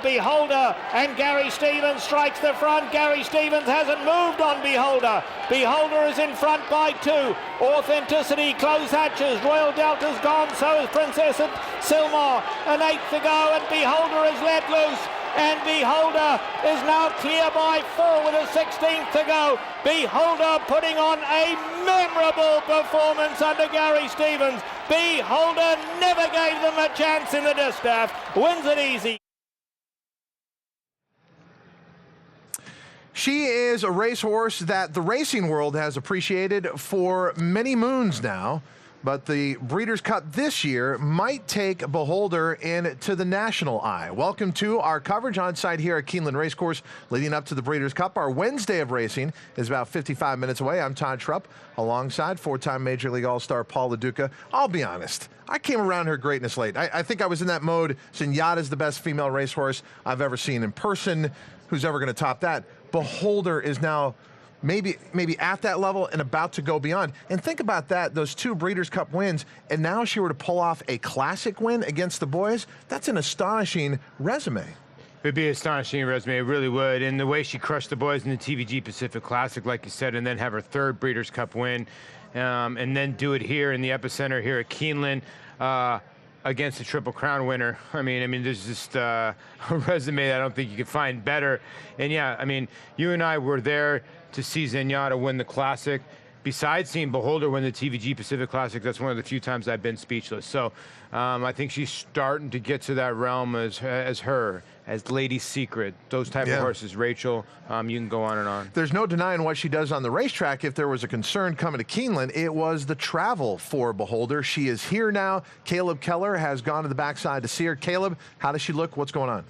Beholder, and Gary Stevens strikes the front. Gary Stevens hasn't moved on Beholder. Beholder is in front by 2. Authenticity, close hatches. Royal Delta's gone, so is Princess Silmar. An 8th to go, and Beholder is let loose. And Beholder is now clear by 4 with a 16th to go. Beholder putting on a memorable performance under Gary Stevens. Beholder never gave them a chance in the distaff. Wins it easy. She is a racehorse that the racing world has appreciated for many moons now. But the Breeders' Cup this year might take Beholder into the national eye. Welcome to our coverage on site here at Keeneland Racecourse leading up to the Breeders' Cup. Our Wednesday of racing is about 55 minutes away. I'm Todd Schrupp alongside 4-time Major League All-Star Paul LaDuca. I'll be honest, I came around her greatness late. I think I was in that mode. Zenyatta's the best female racehorse I've ever seen in person. Who's ever going to top that? Beholder is now maybe at that level and about to go beyond. And think about that, those 2 Breeders' Cup wins, and now if she were to pull off a classic win against the boys, that's an astonishing resume. It would be an astonishing resume, it really would. And the way she crushed the boys in the TVG Pacific Classic, like you said, and then have her 3rd Breeders' Cup win, and then do it here in the epicenter here at Keeneland, against a Triple Crown winner. I mean, there's just a resume that I don't think you could find better. And yeah, I mean, you and I were there to see Zenyatta win the Classic. Besides seeing Beholder win the TVG Pacific Classic, that's one of the few times I've been speechless. So I think she's starting to get to that realm as Lady Secret, those type of horses. Rachel, you can go on and on. There's no denying what she does on the racetrack. If there was a concern coming to Keeneland, it was the travel for Beholder. She is here now. Caleb Keller has gone to the backside to see her. Caleb, how does she look? What's going on?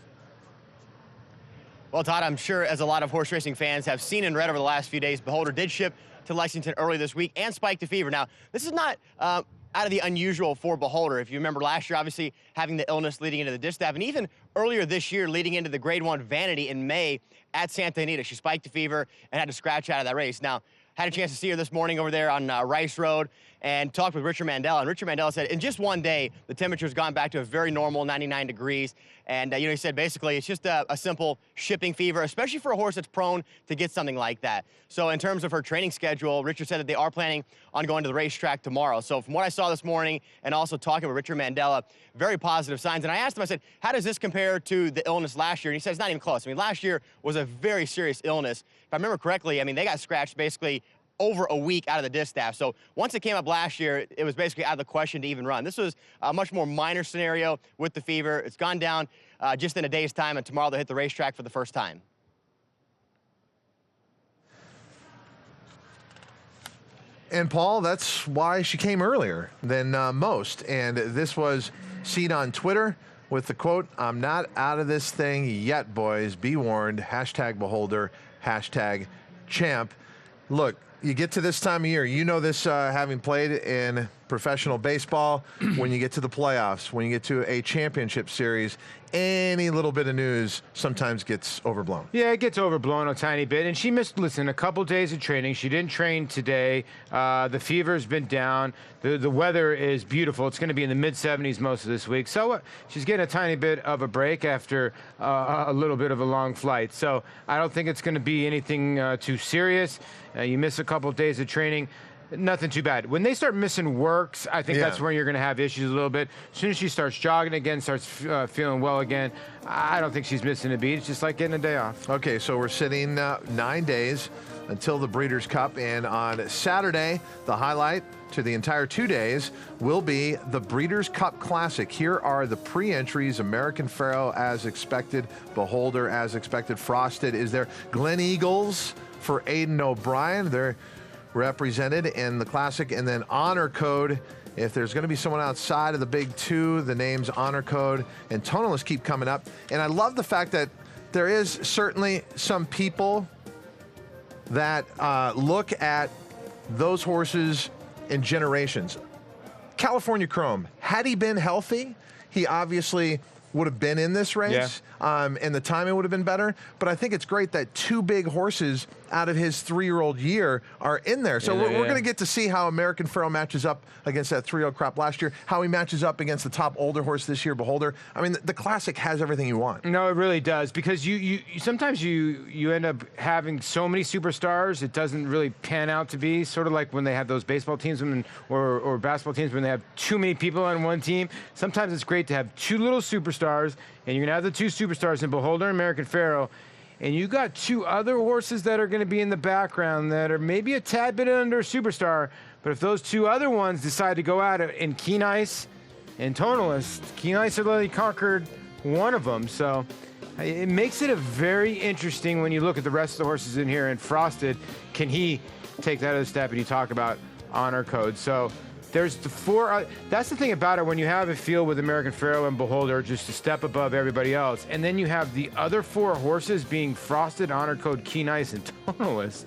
Well, Todd, I'm sure as a lot of horse racing fans have seen and read over the last few days, Beholder did ship to Lexington early this week and spiked to fever. Now, this is not out of the unusual for Beholder. If you remember last year, obviously having the illness leading into the distaff, and even earlier this year leading into the Grade 1 Vanity in May at Santa Anita. She spiked to fever and had to scratch out of that race. Now, had a chance to see her this morning over there on Rice Road and talked with Richard Mandella. And Richard Mandella said in just one day, the temperature's gone back to a very normal 99 degrees. And, he said basically it's just a simple shipping fever, especially for a horse that's prone to get something like that. So in terms of her training schedule, Richard said that they are planning on going to the racetrack tomorrow. So from what I saw this morning and also talking with Richard Mandella, very positive signs. And I asked him, I said, how does this compare to the illness last year? And he said it's not even close. I mean, last year was a very serious illness. If I remember correctly, I mean, they got scratched basically over a week out of the distaff. So once it came up last year, it was basically out of the question to even run. This was a much more minor scenario with the fever. It's gone down just in a day's time, and tomorrow they'll hit the racetrack for the first time. And Paul, that's why she came earlier than most. And this was seen on Twitter with the quote, "I'm not out of this thing yet, boys. Be warned. Hashtag Beholder. Hashtag Champ." Look, you get to this time of year, you know this having played in professional baseball, when you get to the playoffs, when you get to a championship series, any little bit of news sometimes gets overblown. Yeah, it gets overblown a tiny bit. And she missed, listen, a couple days of training. She didn't train today. The fever's been down. The weather is beautiful. It's going to be in the mid-70s most of this week. So she's getting a tiny bit of a break after a little bit of a long flight. So I don't think it's going to be anything too serious. You miss a couple days of training. Nothing too bad. When they start missing works, I think that's where you're going to have issues a little bit. As soon as she starts jogging again, starts feeling well again, I don't think she's missing a beat. It's just like getting a day off. Okay, so we're sitting 9 days until the Breeders' Cup, and on Saturday, the highlight to the entire 2 days will be the Breeders' Cup Classic. Here are the pre-entries. American Pharoah as expected, Beholder as expected, Frosted is there. Glen Eagles for Aiden O'Brien. They're represented in the Classic, and then Honor Code. If there's going to be someone outside of the big 2, the names Honor Code and Tonalist keep coming up. And I love the fact that there is certainly some people that look at those horses in generations. California Chrome, had he been healthy, he obviously would have been in this race. and the timing would have been better. But I think it's great that 2 big horses out of his 3-year-old year are in there. So we're going to get to see how American Pharoah matches up against that 3-year-old crop last year, how he matches up against the top older horse this year, Beholder. I mean, the Classic has everything you want. No, it really does, because you sometimes you end up having so many superstars, it doesn't really pan out to be sort of like when they have those baseball teams or basketball teams when they have too many people on one team. Sometimes it's great to have 2 little superstars, and you're going to have the 2 superstars in Beholder and American Pharoah. And you got 2 other horses that are going to be in the background that are maybe a tad bit under superstar. But if those 2 other ones decide to go at it in Keen Ice and Tonalist, Keen Ice already conquered one of them. So it makes it a very interesting when you look at the rest of the horses in here. And Frosted, can he take that other step? And you talk about honor code. So there's the 4. That's the thing about it when you have a field with American Pharoah and Beholder just a step above everybody else, and then you have the other 4 horses being Frosted, Honor Code, Keen Ice, and Tonalist.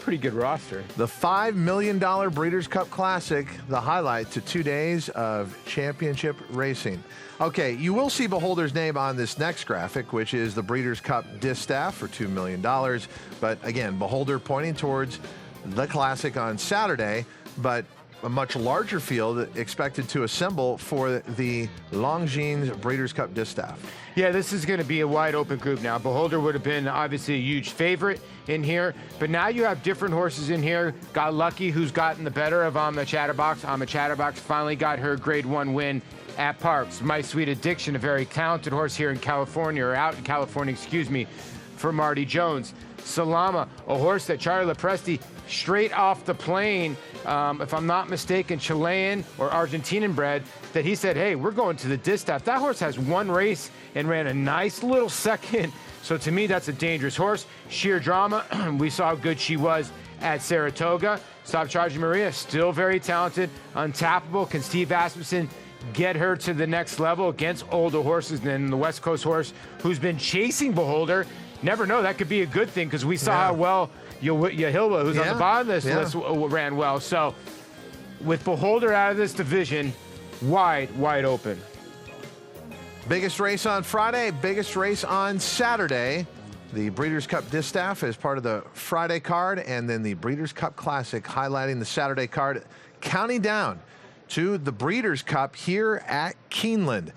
Pretty good roster. The $5 million Breeders' Cup Classic, the highlight to 2 days of championship racing. Okay, you will see Beholder's name on this next graphic, which is the Breeders' Cup Distaff for $2 million. But again, Beholder pointing towards the Classic on Saturday, but a much larger field expected to assemble for the Longines Breeders' Cup Distaff. Yeah, this is going to be a wide open group now. Beholder would have been obviously a huge favorite in here, but now you have different horses in here. Got Lucky, who's gotten the better of Amma Chatterbox. Amma Chatterbox finally got her Grade 1 win at Parks. My Sweet Addiction, a very talented horse here in California, or out in California, excuse me, for Marty Jones. Salama, a horse that Charlie Lepresti, straight off the plane, if I'm not mistaken, Chilean or Argentinian bred, that he said, hey, we're going to the Distaff. That horse has 1 race and ran a nice little second. So to me, that's a dangerous horse. Sheer Drama, we saw how good she was at Saratoga. Stop Charging Maria, still very talented. Untappable, can Steve Asmussen get her to the next level against older horses than the West Coast horse who's been chasing Beholder? Never know, that could be a good thing, because we saw how well Yahilwa, who's on the bottom of this list, ran well. So with Beholder out of this division, wide open. Biggest race on Friday, biggest race on Saturday. The Breeders' Cup Distaff is part of the Friday card, and then the Breeders' Cup Classic highlighting the Saturday card, counting down to the Breeders' Cup here at Keeneland.